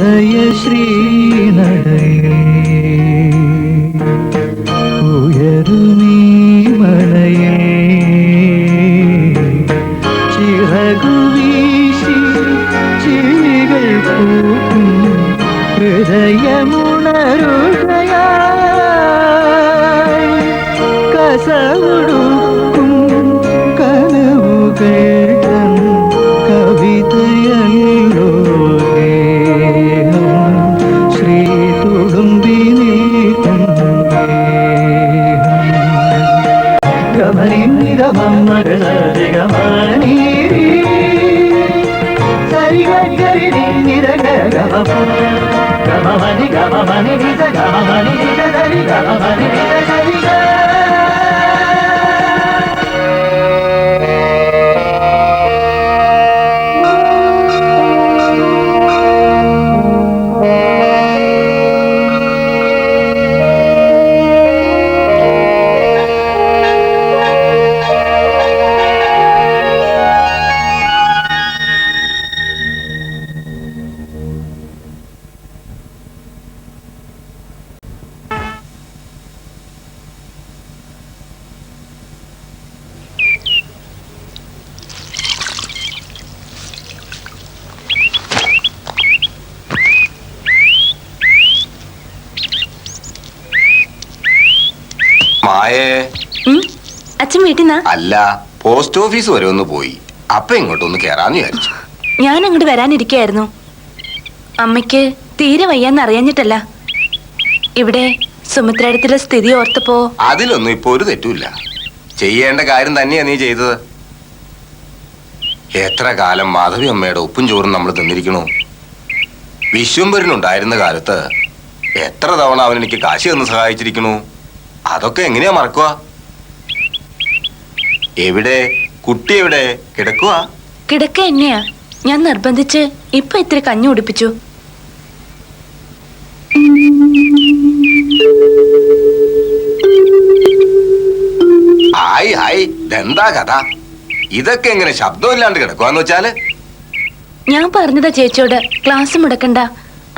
ഉദയശ്രീനടയിൽ ഉയരുമീ മലയിൽ ചിറകു വീശി ചിരികൾ പൂക്കും ഹൃദയമുണരുകയായി കസവുടുക്കും കനവുകൾ തൻ കവിതയല്ലോ ഗേഹം ശ്രീ തുളുമ്പി നീട്ടും ഗമനി നിഗമം മകളി സരിഗരി നിരഗ ഗമമണി ഗമമണി നിജ ഗമമണി നിജ സരി ഗമമണി നിജ സരി അച്ഛൻ വീട്ടിന്നാ? അല്ല, പോസ്റ്റ് ഓഫീസ് വരെ ഒന്ന് പോയി. അപ്പൊ ഇങ്ങോട്ടൊന്ന് കേറാന്ന് വിചാരിച്ചു. ഞാൻ അങ്ങോട്ട് വരാനിരിക്കായിരുന്നു. അമ്മയ്ക്ക് തീരെ വയ്യാന്ന് അറിയാഞ്ഞിട്ടല്ല. ഇവിടെ സുമിത്രയുടെ സ്ഥിതി ഓർത്തപ്പോ. അതിലൊന്നും ഇപ്പൊ ഒരു തെറ്റുമില്ല. ചെയ്യേണ്ട കാര്യം തന്നെയാ നീ ചെയ്തത്. എത്ര കാലം മാധവി അമ്മയുടെ ഉപ്പും ചോറും നമ്മൾ തിന്നിരിക്കണു. വിശ്വംഭരനുണ്ടായിരുന്ന കാലത്ത് എത്ര തവണ അവൻ എനിക്ക് കാശി തന്ന് സഹായിച്ചിരിക്കണു. അതൊക്കെ എങ്ങനെയാ മറക്കുക? എവിടെ കുട്ടി? എവിടെ കിടക്കുക? കിടക്ക എന്നെയാ. ഞാൻ നിർബന്ധിച്ച് ഇപ്പൊ ഇത്തിരി കഞ്ഞി കുടിപ്പിച്ചു. ഹായ് ഹായ്, ഇതെന്താ കഥ? ഇതൊക്കെ എങ്ങനെ ശബ്ദമില്ലാണ്ട് കിടക്കുവാന്ന് വെച്ചാല്? ഞാൻ പറഞ്ഞതാ ചേച്ചിയോട് ക്ലാസ് മുടക്കണ്ട,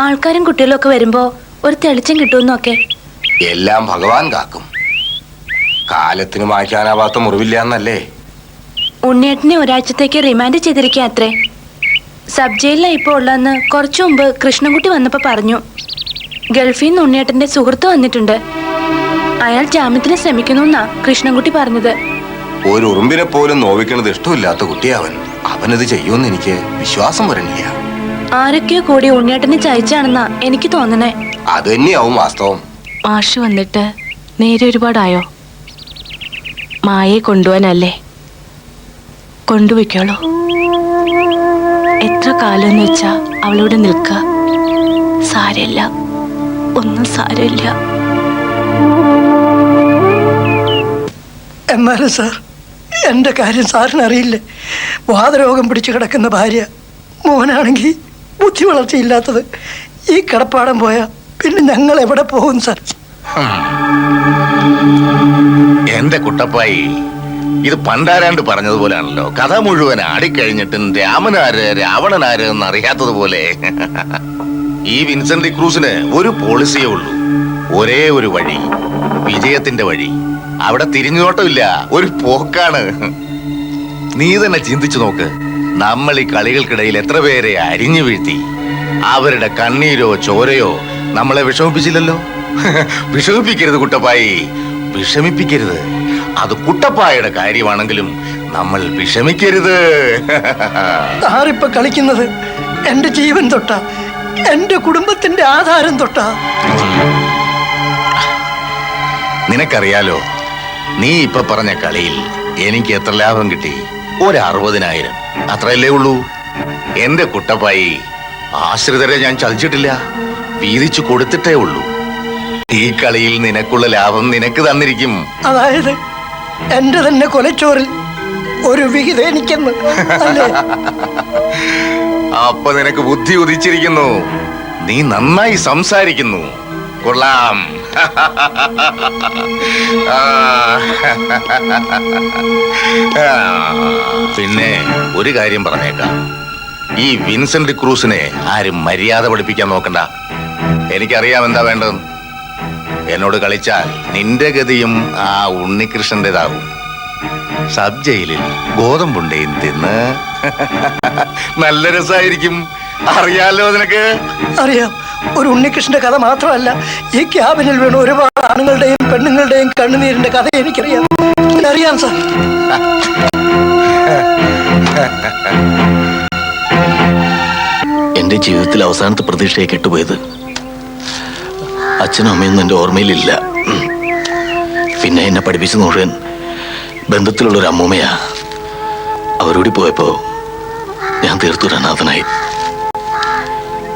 ആൾക്കാരും കുട്ടികളും ഒക്കെ വരുമ്പോ ഒരു തെളിച്ചം കിട്ടുമെന്നൊക്കെ. എല്ലാം ഭഗവാൻ കാക്കും. കാലത്തിന് മായ്ക്കാനാവാത്ത മുറിവില്ല എന്നല്ലേ? ഉണ്ണിയേട്ടനെ ഒരാഴ്ചത്തേക്ക് റിമാൻഡ് ചെയ്തിരിക്കുക അത്രേ. സബ് ജയിലിലാണ് ഇപ്പോൾ ഉള്ളതെന്ന് കുറച്ചു മുമ്പ് കൃഷ്ണൻകുട്ടി വന്നപ്പോ പറഞ്ഞു. ഗൾഫിൽ നിന്ന് ഉണ്ണിയേട്ടന്റെ സുഹൃത്ത് വന്നിട്ടുണ്ട്. അയാൾ ജാമ്യത്തിന് ശ്രമിക്കുന്നുവെന്നാ കൃഷ്ണൻകുട്ടി പറഞ്ഞത്. ഒരു ഉറുമ്പിനെ പോലും നോവിക്കണത് ഇഷ്ടമില്ലാത്ത കുട്ടിയാവൻ. അവനത് ചെയ്യുമെന്ന് എനിക്ക് വിശ്വാസം വരണില്ല. ആരൊക്കെയോ കൂടി ഉണ്ണിയേട്ടനെ ചതിച്ചാണെന്നാ എനിക്ക് തോന്നണേ. അത് തന്നെയാവും വാസ്തവം. മാഷ് വന്നിട്ട് നേരെ ഒരുപാടായോ? മായയെ കൊണ്ടുപോവാനല്ലേ? കൊണ്ടുപോയിക്കോളൂ. എത്ര കാലം എന്ന് വെച്ചാ അവളോട് നിൽക്കുക. സാരമില്ല, ഒന്നും സാരമില്ല. എന്നാലും സാർ, എൻ്റെ കാര്യം സാറിന് അറിയില്ലേ? വാതരോഗം പിടിച്ചു കിടക്കുന്ന ഭാര്യ, മോനാണെങ്കിൽ ബുദ്ധി വളർച്ചയില്ലാത്തത്. ഈ കിടപ്പാടം പോയാൽ പിന്നെ ഞങ്ങൾ എവിടെ പോകും സാർ? എന്റെ കുട്ടപ്പായി, ഇത് പണ്ടാരാണ്ട് പറഞ്ഞതുപോലെയാണല്ലോ. കഥ മുഴുവൻ ആടിക്കഴിഞ്ഞിട്ടും രാമനാര് രാവണനാര് എന്ന് അറിയാത്തതുപോലെ. ഈ വിൻസെന്റ് ക്രൂസിന് ഒരു പോളിസിയേ ഉള്ളൂ, ഒരേ ഒരു വഴി, വിജയത്തിന്റെ വഴി. അവിടെ തിരിഞ്ഞോട്ടമില്ല, ഒരു പോക്കാണ്. നീ തന്നെ ചിന്തിച്ചു നോക്ക്. നമ്മൾ ഈ കളികൾക്കിടയിൽ എത്ര പേരെ അരിഞ്ഞു വീഴ്ത്തി. അവരുടെ കണ്ണീരോ ചോരയോ നമ്മളെ വിഷമിപ്പിച്ചില്ലല്ലോ. വിഷമിപ്പിക്കരുത് കുട്ടപ്പായി, വിഷമിപ്പിക്കരുത്. അത് കുട്ടപ്പായുടെ കാര്യമാണെങ്കിലും നമ്മൾ വിഷമിക്കരുത്. സാറിപ്പോ കളിക്കുന്നത് എന്റെ ജീവൻ തൊട്ടാ, എന്റെ കുടുംബത്തിന്റെ ആധാരം തൊട്ടാ. നിനക്കറിയാലോ, നീ ഇപ്പൊ പറഞ്ഞ കളിയിൽ എനിക്ക് എത്ര ലാഭം കിട്ടി? 60,000. അത്രയല്ലേ ഉള്ളൂ. എന്റെ കുട്ടപ്പായി, ആശ്രിതരെ ഞാൻ ചതിച്ചിട്ടില്ല, വീതിച്ചു കൊടുത്തിട്ടേ ഉള്ളൂ. ഈ കളിയിൽ നിനക്കുള്ള ലാഭം നിനക്ക് തന്നിരിക്കും. അതായത് എന്റെ തന്നെ കൊലച്ചോറിൽ ഒരു വിഹിതം എനിക്കെന്ന് അല്ലേ? അപ്പൊ നിനക്ക് ബുദ്ധി ഉദിച്ചിരിക്കുന്നു. നീ നന്നായി സംസാരിക്കുന്നു. കൊള്ളാം. പിന്നെ ഒരു കാര്യം പറഞ്ഞേക്കാം. ഈ വിൻസെന്റ് ക്രൂസിനെ ആരും മര്യാദ പഠിപ്പിക്കാൻ നോക്കണ്ട. എനിക്കറിയാം എന്താ വേണ്ടത്. എന്നോട് കളിച്ചാൽ നിന്റെ ഗതിയും ആ ഉണ്ണികൃഷ്ണന്റേതാകും. സബ് ജയിലിൽ ഗോതമ്പുണ്ടയും തിന്ന് നല്ല രസമായിരിക്കും. അറിയാലോ നിനക്ക്? അറിയാം. ഒരു ഉണ്ണികൃഷ്ണന്റെ കഥ മാത്രമല്ല, ഈ ക്യാബിനിൽ വീണ ഒരുപാട് ആണുങ്ങളുടെയും പെണ്ണുങ്ങളുടെയും കണ്ണുനീരിന്റെ കഥ എനിക്കറിയാം. അറിയാം സാർ. എന്റെ ജീവിതത്തിൽ അവസാനത്തെ പ്രതീക്ഷയെ കെട്ടുപോയത് അച്ഛനും അമ്മയൊന്നും എന്റെ ഓർമ്മയിലില്ല. പിന്നെ എന്നെ പഠിപ്പിച്ചു മുഴുവൻ ബന്ധത്തിലുള്ളൊരു അമ്മൂമ്മയാ. അവരോടി പോയപ്പോ ഞാൻ തീർത്തൊരു അനാഥനായി.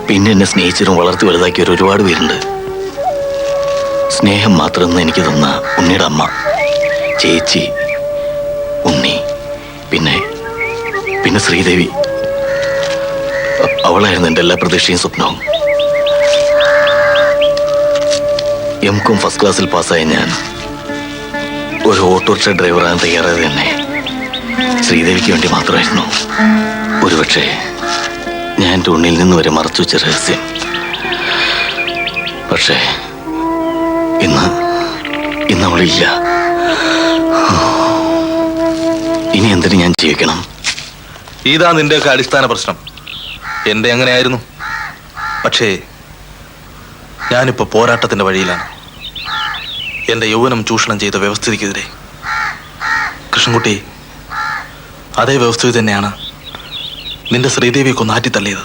പിന്നെ എന്നെ സ്നേഹിച്ചതും വളർത്തി വലുതാക്കിയവർ ഒരുപാട് പേരുണ്ട്. സ്നേഹം മാത്രം എനിക്ക് തന്ന ഉണ്ണിയുടെ അമ്മ, ചേച്ചി, ഉണ്ണി, പിന്നെ ശ്രീദേവി. അവളായിരുന്നു എൻ്റെ എല്ലാ പ്രതീക്ഷയും സ്വപ്നവും. എംകോം ഫസ്റ്റ് ക്ലാസ്സിൽ പാസ്സായ ഞാൻ ഒരു ഓട്ടോറിക്ഷ ഡ്രൈവറാകാൻ തയ്യാറായത് തന്നെ ശ്രീദേവിക്ക് വേണ്ടി മാത്രമായിരുന്നു. ഒരുപക്ഷെ ഞാൻ എൻ്റെ ഉണ്ണിയിൽ നിന്ന് വരെ മറച്ചു വെച്ച രഹസ്യം. പക്ഷേ ഇന്ന് അവളില്ല. ഇനി എന്തിനു ഞാൻ ജീവിക്കണം? ഇതാ നിന്റെയൊക്കെ അടിസ്ഥാന പ്രശ്നം. എന്റെ അങ്ങനെയായിരുന്നു. പക്ഷേ ഞാനിപ്പോ പോരാട്ടത്തിന്റെ വഴിയിലാണ്. എന്റെ യൗവനം ചൂഷണം ചെയ്ത വ്യവസ്ഥിതിക്കെതിരെ. കൃഷ്ണൻകുട്ടി, അതേ വ്യവസ്ഥിതി തന്നെയാണ് നിന്റെ ശ്രീദേവിയെ കൊന്ന് ആറ്റിത്തള്ളിയത്,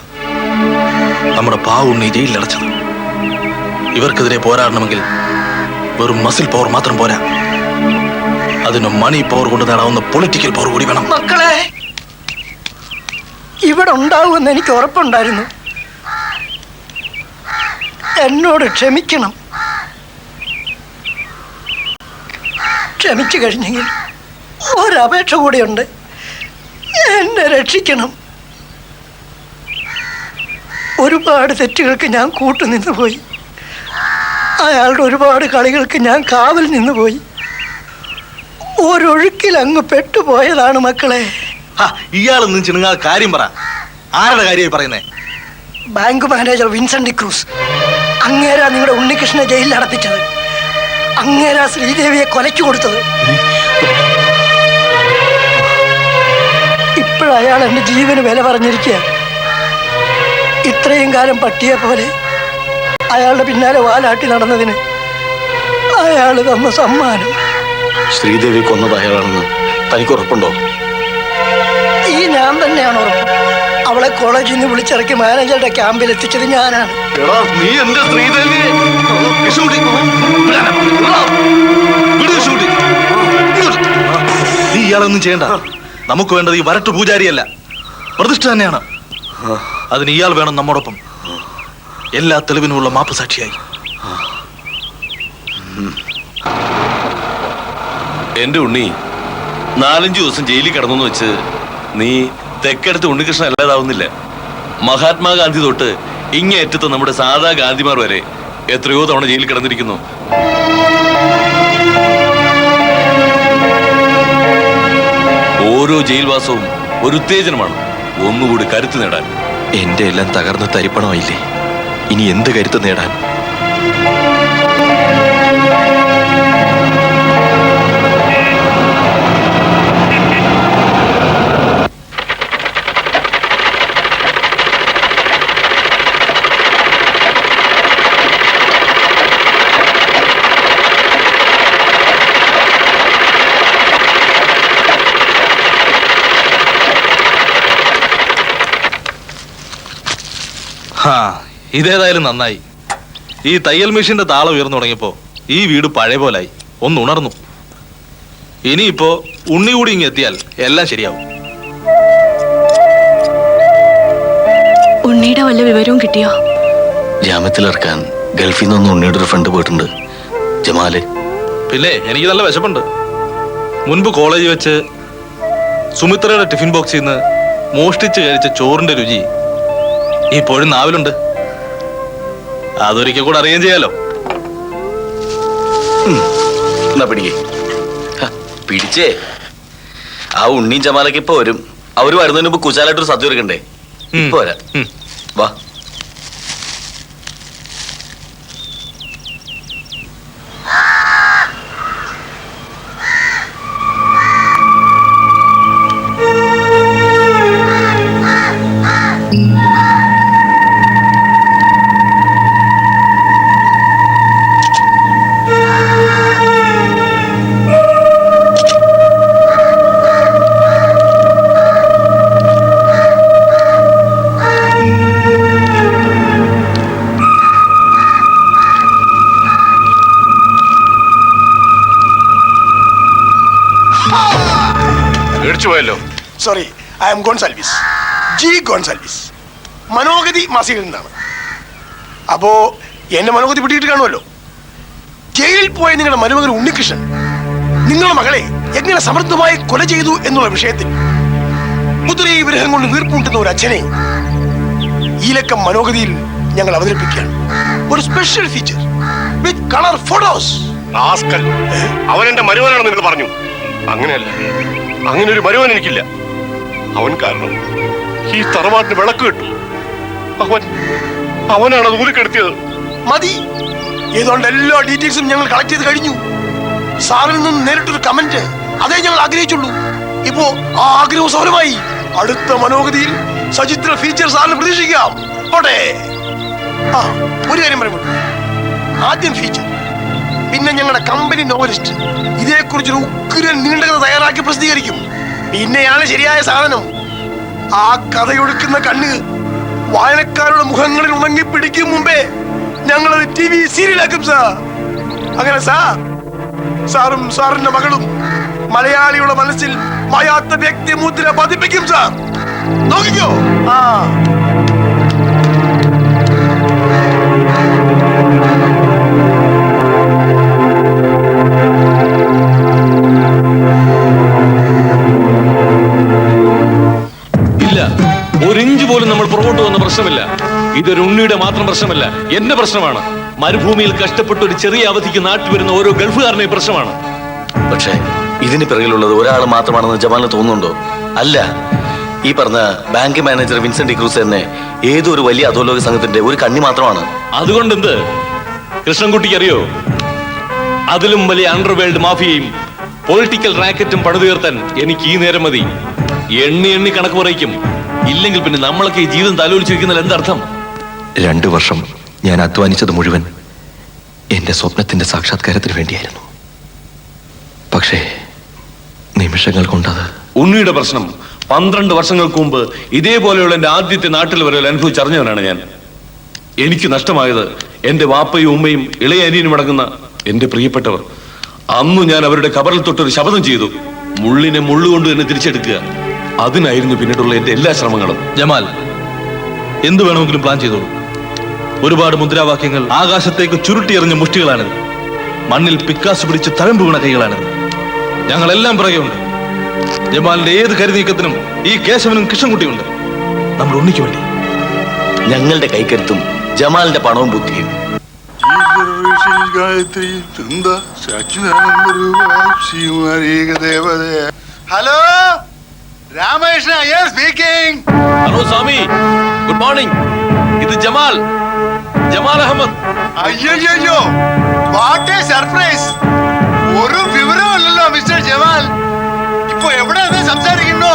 നമ്മുടെ പാവുണ്ണി ജയിലിലടച്ചത്. ഇവർക്കെതിരെ പോരാടണമെങ്കിൽ വെറും മസിൽ പവർ മാത്രം പോരാ, അതിന് മണി പവർ കൊണ്ട് നേടാവുന്ന പൊളിറ്റിക്കൽ പവർ കൂടി വേണം. മക്കളെ, ഇവിടെ ഉണ്ടാവുമെന്ന് എനിക്ക് ഉറപ്പുണ്ടായിരുന്നു. എന്നോട് ക്ഷമിക്കണം. ക്ഷമിച്ചു കഴിഞ്ഞെങ്കിൽ ഒരപേക്ഷ കൂടിയുണ്ട്. എന്നെ രക്ഷിക്കണം. ഒരുപാട് തെറ്റുകൾക്ക് ഞാൻ കൂട്ടുനിന്നു പോയി. അയാളുടെ ഒരുപാട് കളികൾക്ക് ഞാൻ കാവൽ നിന്നു പോയി. ഒരൊഴുക്കിൽ അങ്ങ് പെട്ടുപോയതാണ് മക്കളെ. ഇയാളൊന്നും ചിണുങ്ങാ കാര്യം പറ. ആരുടെ കാര്യമായി പറയുന്നേ? Bank manager Vincent Cruz. അങ്ങേരാ നിങ്ങളുടെ ഉണ്ണികൃഷ്ണനെ ജയിലിൽ അടപ്പിച്ചത്. അങ്ങേരാ ശ്രീദേവിയെ കൊലയ്ക്ക് കൊടുത്തത്. ഇപ്പോഴയാൾ എൻ്റെ ജീവന് വില പറഞ്ഞിരിക്കുക. ഇത്രയും കാലം പട്ടിയെ പോലെ അയാളുടെ പിന്നാലെ വാലാട്ടി നടന്നതിന് അയാൾ തന്ന സമ്മാനം. ശ്രീദേവി കൊന്നത് അയാളാണെന്ന് തനിക്ക് ഉറപ്പുണ്ടോ? ഈ ഞാൻ തന്നെയാണ് ഉറപ്പ്. അവളെ കോളേജിൽ നിന്ന് വിളിച്ചിറക്കി മാനേജറുടെ ക്യാമ്പിൽ എത്തിച്ചത് ഞാനാണ്. നീ എന്റെ ശ്രീദേവിയെ നീ ഇയാളൊന്നും ചെയ്യണ്ട. നമുക്ക് വേണ്ടത് ഈ വരട്ട് പൂജാരിയല്ല, പ്രതിഷ്ഠ തന്നെയാണ്. അതിന് ഇയാൾ വേണം നമ്മോടൊപ്പം, എല്ലാ തെളിവിനുമുള്ള മാപ്പ് സാക്ഷിയായി. എന്റെ ഉണ്ണി, 4-5 ദിവസം ജയിലിൽ കിടന്നു വെച്ച് നീ തെക്കടുത്ത് ഉണ്ണികൃഷ്ണൻ അല്ലാതാവുന്നില്ല. മഹാത്മാഗാന്ധി തൊട്ട് ഇങ്ങേറ്റത്ത് നമ്മുടെ സാധാ ഗാന്ധിമാർ വരെ എത്രയോ തവണ ജയിലിൽ കിടന്നിരിക്കുന്നു. ഓരോ ജയിൽവാസവും ഒരു ഉത്തേജനമാണ്, ഒന്നുകൂടി കരുത്ത് നേടാൻ. എന്റെ എല്ലാം തകർന്ന് തരിപ്പണമായില്ലേ, ഇനി എന്ത് കരുത്ത് നേടാൻ? ഇതേതായാലും നന്നായി. ഈ തയ്യൽ മെഷീന്റെ താളം ഉയർന്നു തുടങ്ങിയപ്പോ ഈ വീട് പഴയ പോലായി, ഒന്ന് ഉണർന്നു. ഇനിയിപ്പോ ഉണ്ണി കൂടി ഇങ്ങ് എത്തിയാൽ എല്ലാം ശരിയാവും. ഉണ്ണിയുടെ വല്ല വിവരവും കിട്ടിയോ? ജാമ്യത്തിലിറക്കാൻ ഗൾഫിൽ നിന്ന് ഉണ്ണിയുടെ ഒരു ഫ്രണ്ട് പോയിട്ടുണ്ട്, ജമാല്. പിന്നെ എനിക്ക് നല്ല വിശപ്പുണ്ട്. മുൻപ് കോളേജിൽ വെച്ച് സുമിത്രയുടെ ടിഫിൻ ബോക്സിൽ നിന്ന് മോഷ്ടിച്ച് കഴിച്ച ചോറിന്റെ രുചി ഇപ്പോഴും നാവിലുണ്ട്. അതൊരിക്കൽ കൂടെ അറിയാൻ ചെയ്യാലോ. എന്നാ പിടിച്ചേ. ആ ഉണ്ണിയും ജമാലൊക്കെ ഇപ്പൊ വരും. അവര് വരുന്നതിന് മുമ്പ് കുശാലായിട്ടൊരു സദ്യ ഒരുക്കണ്ടേ? ഇപ്പൊ വരാം. വാ. Sorry, I M Gonsalves, G Gonsalves, മനോഗതി മാസികയിൽ നിന്നാണ്. അപ്പോ എന്നെ മനോഗതി പിടിയിട്ട് കാണുമല്ലോ. ജയിലിൽ പോയ നിങ്ങളുടെ മരുമകൻ ഉണ്ണികൃഷ്ണൻ നിങ്ങളുടെ മകളെ എങ്ങനെ സമർത്ഥമായി കൊല ചെയ്തു എന്നുള്ള വിഷയത്തിൽ മുദ്രയെ വിരഹം കൊണ്ട് വീർപ്പുണ്ടുന്ന ഒരു അച്ഛനെ ഈ ലക്കം മനോഗതിയിൽ ഞങ്ങൾ അവതരിപ്പിക്കുകയാണ്. ഒരു സ്പെഷ്യൽ ഫീച്ചർ വിത്ത് കളർ ഫോട്ടോസ്. അവൻ എന്റെ മരുമനാണെന്ന് നിങ്ങൾ പറഞ്ഞു. അങ്ങനെയല്ല, അങ്ങനെ ഒരു മരുമൻ എനിക്കില്ല. അവൻ കാരണം ഈ തറവാട്ടിന് വിളക്ക് കിട്ടും. അവനാണ് അത് ഊരിക്കെടുത്തിയത്. മതി, ഏതുകൊണ്ട് എല്ലാ ഡീറ്റെയിൽസും ഞങ്ങൾ കളക്ട് ചെയ്ത് കഴിഞ്ഞു. സാറിൽ നിന്ന് നേരിട്ടൊരു കമന്റ് അതേ ഞങ്ങൾ ആഗ്രഹിച്ചുള്ളൂ. ഇപ്പോ ആ ആഗ്രഹം സഫലമായി. അടുത്ത മനോഗതിയിൽ സചിത്ര ഫീച്ചർ സാറിന് പ്രതീക്ഷിക്കാം. പോട്ടെ. ആ, ഒരു കാര്യം പറയുമ്പോൾ ആദ്യം ഫീച്ചർ, പിന്നെ ഞങ്ങളുടെ കമ്പനി നോവലിസ്റ്റ് ഇതേക്കുറിച്ചൊരു ഉഗ്രൻ നീണ്ടകഥ തയ്യാറാക്കി പ്രസിദ്ധീകരിക്കും. പിന്നെയാണ് ശരിയായ സാധനം. ആ കഥയൊടുക്കുന്ന കണ്ണ് വായനക്കാരുടെ മുഖങ്ങളിൽ ഉണങ്ങി പിടിക്കും മുമ്പേ ഞങ്ങളത് TV സീരിയലാക്കും സാർ. അങ്ങനെ സാറും സാറിന്റെ മകളും മലയാളിയുടെ മനസ്സിൽ മായാത്ത വ്യക്തിമുദ്ര പതിപ്പിക്കും സാർ. നോക്കിക്കോ. ആ, ഒരിഞ്ച് പോലും നമ്മൾ പുറകോട്ട് വന്ന പ്രശ്നമില്ല. ഇതൊരു ഉണ്ണിയുടെ മാത്രം പ്രശ്നമല്ല, എന്റെ പ്രശ്നമാണ്. മരുഭൂമിയിൽ കഷ്ടപ്പെട്ട് ഒരു ചെറിയ അവധിക്ക് നാട്ടിൽ വരുന്ന ഓരോ ഗൾഫുകാരനെ പ്രശ്നമാണ്. പക്ഷേ ഇതിന് പിറകിലുള്ളത് ഒരാൾ മാത്രമാണെന്ന് ജമാലിന് തോന്നുന്നുണ്ടോ? അല്ല, ഈ പറഞ്ഞ ബാങ്ക് മാനേജർ വിൻസെന്റ് ഡിക്രൂസ് തന്നെ ഏതൊരു വലിയ അധോലോക സംഘത്തിന്റെ ഒരു കണ്ണി മാത്രമാണ്. അതുകൊണ്ട് എന്ത് കൃഷ്ണൻകുട്ടിക്ക് അറിയോ, അതിലും വലിയ അണ്ടർവേൾഡ് മാഫിയയും പൊളിറ്റിക്കൽ റാക്കറ്റും പണിതുയർത്താൻ എനിക്ക് ഈ നേരം മതി. എണ്ണി കണക്ക് പറയിക്കും. ഇല്ലെങ്കിൽ പിന്നെ നമ്മളൊക്കെ ഈ ജീവിതം തലോലിച്ചിരിക്കുന്നതിൽ എന്തർത്ഥം? 2 വർഷം ഞാൻ അധ്വാനിച്ചത് മുഴുവൻ എന്റെ സ്വപ്നത്തിന്റെ സാക്ഷാത്കാരത്തിന് വേണ്ടിയായിരുന്നു. പക്ഷേ നിമിഷങ്ങൾ കൊണ്ടത്. ഉണ്ണിയുടെ പ്രശ്നം 12 വർഷങ്ങൾക്ക് മുമ്പ് ഇതേപോലെയുള്ള എന്റെ ആദ്യത്തെ നാട്ടിൽ വരെ അനുഭവിച്ചറിഞ്ഞവനാണ് ഞാൻ. എനിക്ക് നഷ്ടമായത് എന്റെ വാപ്പയും ഉമ്മയും ഇളയ അനിയനും അടങ്ങുന്ന എന്റെ പ്രിയപ്പെട്ടവർ. അന്നു ഞാൻ അവരുടെ കബറിൽ തൊട്ടൊരു ശപഥം ചെയ്തു, മുള്ളിനെ മുള്ളുകൊണ്ട് തന്നെ തിരിച്ചെടുക്കുക. അതിനായിരുന്നു പിന്നീടുള്ള എന്റെ എല്ലാ ശ്രമങ്ങളും. ജമാൽ, എന്തു വേണമെങ്കിലും പ്ലാൻ ചെയ്തോളൂ. ഒരുപാട് മുദ്രാവാക്യങ്ങൾ ആകാശത്തേക്ക് ചുരുട്ടിയെറിഞ്ഞ മുഷ്ടികളാണിത്. മണ്ണിൽ പിക്കാസ് പിടിച്ച് തഴമ്പ് വീണ കൈകളാണിത്. ഞങ്ങളെല്ലാം പിറകെയുണ്ട്. ജമാലിന്റെ ഏത് കരുനീക്കത്തിനും ഈ കേശവനും കൃഷ്ണൻകുട്ടിയുണ്ട്. നമ്മുടെ ഉണ്ണിക്ക് വേണ്ടി. ഞങ്ങളുടെ കൈക്കരുത്തും ജമാലിന്റെ പണവും ബുദ്ധിയും. Hello, Ramakrishna Iyer speaking. Hello swami, good morning. ഇത് ജമാൽ അഹമ്മദ്. അയ്യോ, വാട്ട് എ സർപ്രൈസ്. ഒരു വിവരമല്ലല്ലോ മിസ്റ്റർ ജമാൽ. ഇപ്പൊ എവിടെ സംസാരിക്കുന്നു?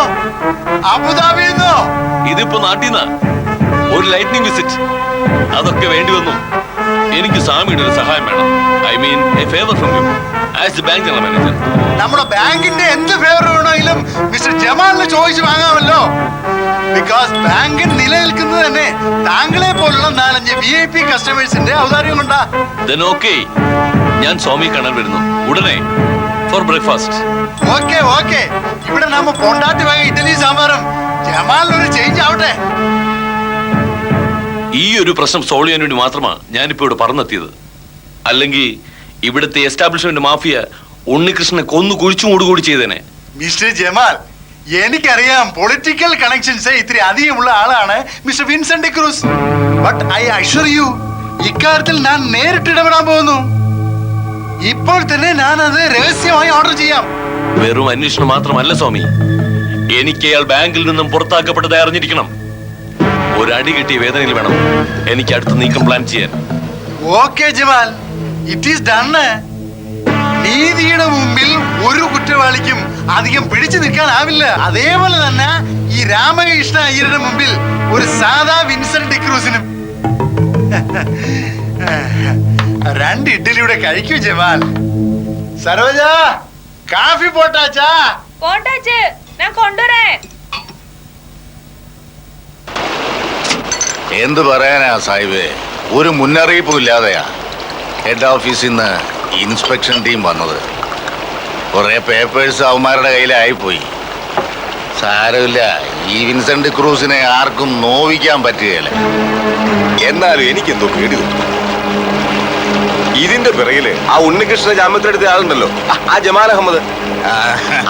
അബുദാബിന്നോ? ഇതിപ്പോ നാട്ടിൽ ഒരു ലൈറ്റ്നിങ് വിസിറ്റ്. അതൊക്കെ വേണ്ടി വന്നു. എനിക്ക് സ്വാമിയുടെ ഒരു സഹായം വേണം. I mean a favour from you as the bank general manager. നമ്മുടെ ബാങ്കിന്റെ എന്ത് ഫേവർ വേണമെങ്കിലും മിസ്റ്റർ ജമാലിന് ചോദിച്ചു വാങ്ങാമല്ലോ. ബിക്കോസ് ബാങ്കിന് നിലനിൽക്കുന്നത് തന്നെ താങ്കളെ പോലുള്ള 4-5 VIP കസ്റ്റമേഴ്സിന്റെ ഔദാര്യം കൊണ്ടാ. Then okay, ഞാൻ സ്വാമി കാണാൻ വരുന്നു ഉടനെ ഫോർ ബ്രേക്ക്ഫാസ്റ്റ്. ഓക്കെ. ഇവിടെ നമ്മ പൊണ്ടാട്ടി വാങ്ങിയ ഇഡ്ഡലി സാമ്പാറും ജമാലിനൊരു ചേഞ്ച് ആവട്ടെ. ഈ ഒരു പ്രശ്നം സോൾവ് ചെയ്യാൻ വേണ്ടി മാത്രമാണ് ഞാനിപ്പോ ഇവിടെ പറഞ്ഞെത്തിയത്. അല്ലെങ്കിൽ ഇവിടുത്തെ എസ്റ്റാബ്ലിഷ്മെന്റ് മാഫിയ ഉണ്ണികൃഷ്ണനെ കൊന്നു കുഴിച്ചു മൂടുകൂടി ചെയ്തേനെ. മിസ്റ്റർ ജമാൽ, എനിക്കറിയാം പൊളിറ്റിക്കൽ കണക്ഷൻസ് ഇത്തിരി അധികമുള്ള ആളാണ് mister Vincent D'Cruz. But I assure you, ഇക്കാര്യത്തിൽ ഞാൻ നേരിട്ട് ഇടപെടാൻ പോകുന്നു. ഇപ്പോൾ തന്നെ ഞാൻ അത് രഹസ്യമായി ഓർഡർ ചെയ്യാം. വെറും അന്വേഷണം മാത്രമല്ല സ്വാമി, എനിക്ക് അയാൾ ബാങ്കിൽ നിന്നും പുറത്താക്കപ്പെട്ടത് അറിഞ്ഞിരിക്കണം. ഒരടി കിട്ടിയ വേദനയിൽ വേണം എനിക്ക് അടുത്ത നീക്കം പ്ലാൻ ചെയ്യാൻ. Okay Jamal, it is done. നീതിയുടെ മുമ്പിൽ ഒരു കുറ്റവാളിക്കും അധികം പിടിച്ചു നിൽക്കാനാവില്ല. അതേപോലെ തന്നെ ഈ രാമകൃഷ്ണ അയ്യരുടെ മുമ്പിൽ ഒരു സാധാ വിൻസെന്റ് ഡിക്രൂസിനും. 2 ഇഡ്ഡലിയുടെ കഴിക്കൂ ജമാൽ. സരോജ, കാഫി പോട്ടാച്ചാ? ഞാൻ കൊണ്ടുവരേ. എന്ത് പറയാനാ സാഹിബേ, ഒരു മുന്നറിയിപ്പും ഇല്ലാതെയാ ഹെഡ് ഓഫീസിൽ നിന്ന് ഇൻസ്പെക്ഷൻ ടീം വന്നത്. കുറെ പേപ്പേഴ്സ് അവന്മാരുടെ കയ്യിലായിപ്പോയി. സാരമില്ല, ഈ വിൻസെന്റ് ക്രൂസിനെ ആർക്കും നോവിക്കാൻ പറ്റുകയില്ല. എന്നാലും എനിക്കെന്തോ പേടി തോന്നുന്നു. ഇതിന്റെ പിറകില് ആ ഉണ്ണികൃഷ്ണ ജാമ്യത്തിലെടുത്ത ആളുണ്ടല്ലോ, ആ ജമാൽ അഹമ്മദ്,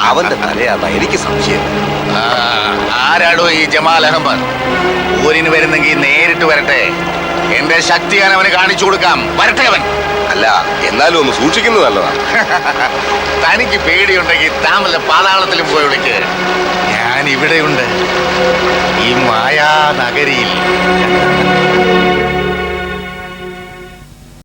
അവന്റെ തലയാതാ എനിക്ക് സംശയം. ആരാടോ ഈ ജമാൽ അഹമ്മദ്? ഊരിന് വരുന്നെങ്കിൽ നേരിട്ട് വരട്ടെ. എന്റെ ശക്തി ഞാൻ അവന് കാണിച്ചു കൊടുക്കാം. വരട്ടെ അവൻ. അല്ല, എന്നാലും ഒന്ന് സൂക്ഷിക്കുന്നത് നല്ലതാ. തനിക്ക് പേടിയുണ്ടെങ്കിൽ താമല്ല പാതാളത്തിലും പോയി വിളിക്ക്. ഞാൻ ഇവിടെയുണ്ട്, ഈ മായാ നഗരിയിൽ.